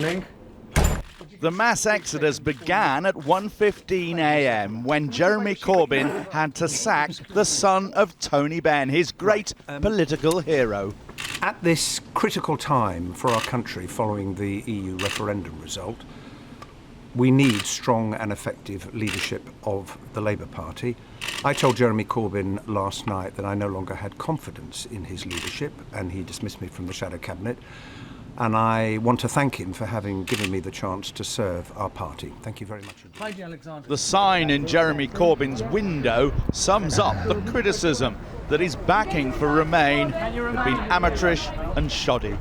The mass exodus began at 1:15 a.m. when Jeremy Corbyn had to sack the son of Tony Benn, his great political hero. At this critical time for our country following the EU referendum result, we need strong and effective leadership of the Labour Party. I told Jeremy Corbyn last night that I no longer had confidence in his leadership, and he dismissed me from the shadow cabinet. And I want to thank him for having given me the chance to serve our party. Thank you very much. The sign in Jeremy Corbyn's window sums up the criticism that his backing for Remain had been amateurish and shoddy.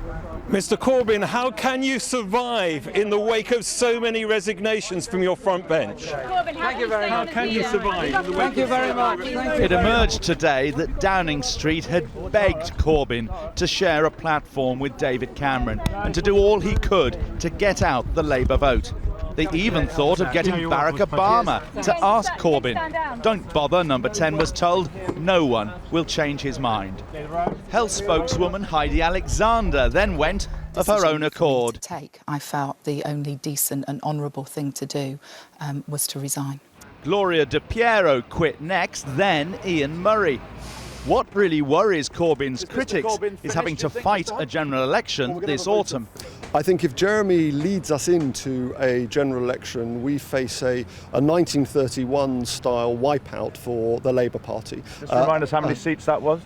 Mr Corbyn, how can you survive in the wake of so many resignations from your front bench? Thank you very much. How can you survive in the wake Thank you very much. It emerged today that Downing Street had begged Corbyn to share a platform with David Cameron and to do all he could to get out the Labour vote. They even thought of getting Barack Obama to ask Corbyn. Don't bother, Number 10 was told. No one will change his mind. Health spokeswoman Heidi Alexander then went of her own accord. I felt the only decent and honourable thing to do was to resign. Gloria De Piero quit next, then Ian Murray. What really worries Corbyn's critics is having to fight a general election this autumn. I think if Jeremy leads us into a general election, we face a 1931-style wipeout for the Labour Party. Just remind us how many seats that was?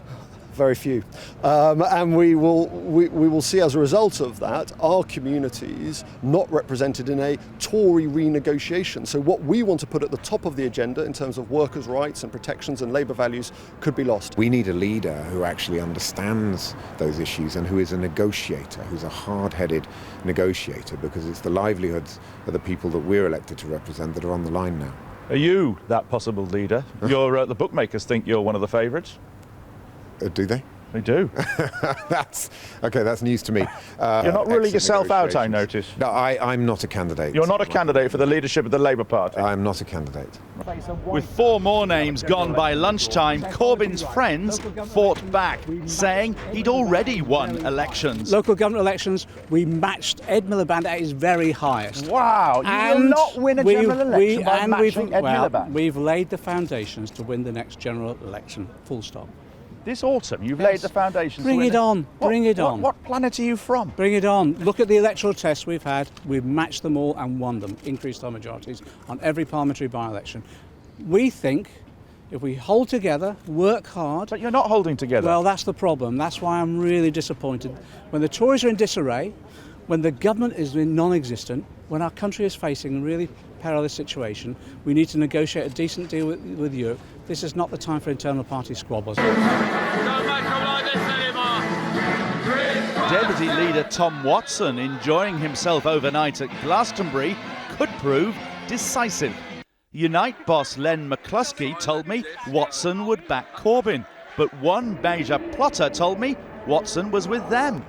Very few. And we will see as a result of that our communities not represented in a Tory renegotiation. So what we want to put at the top of the agenda in terms of workers' rights and protections and Labour values could be lost. We need a leader who actually understands those issues and who is a negotiator, who's a hard-headed negotiator, because it's the livelihoods of the people that we're elected to represent that are on the line now. Are you that possible leader? The bookmakers think you're one of the favourites. Do they? They do. That's news to me. You're not ruling yourself out, I notice. No, I'm not a candidate. You're not a candidate for the leadership of the Labour Party? I'm not a candidate. With 4 more names gone by lunchtime, Corbyn's friends fought back, saying he'd already won elections. Local government elections, we matched Ed Miliband at his very highest. Wow, you will not win a general election by matching Ed Miliband. We've laid the foundations to win the next general election, full stop. This autumn, you've laid the foundations. Bring it on. Bring it on. What planet are you from? Bring it on. Look at the electoral tests we've had. We've matched them all and won them, increased our majorities on every parliamentary by-election. We think if we hold together, work hard... But you're not holding together. Well, that's the problem. That's why I'm really disappointed. When the Tories are in disarray, when the government is non-existent, when our country is facing a really perilous situation, we need to negotiate a decent deal with Europe. This is not the time for internal party squabbles. Deputy leader Tom Watson, enjoying himself overnight at Glastonbury, could prove decisive. Unite boss Len McCluskey told me Watson would back Corbyn, but one major plotter told me Watson was with them.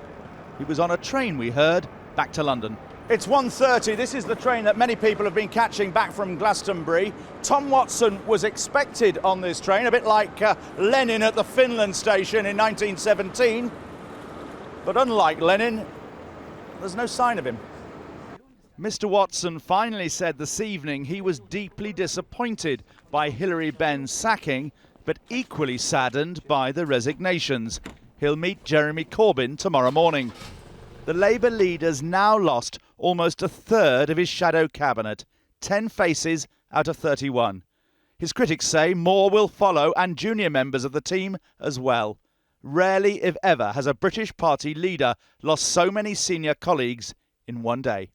He was on a train, we heard, back to London. It's 1:30. This is the train that many people have been catching back from Glastonbury. Tom Watson was expected on this train, a bit like Lenin at the Finland station in 1917. But unlike Lenin, there's no sign of him. Mr Watson finally said this evening he was deeply disappointed by Hilary Benn's sacking, but equally saddened by the resignations. He'll meet Jeremy Corbyn tomorrow morning. The Labour leader's now lost almost a third of his shadow cabinet, 10 faces out of 31. His critics say more will follow, and junior members of the team as well. Rarely, if ever, has a British party leader lost so many senior colleagues in one day.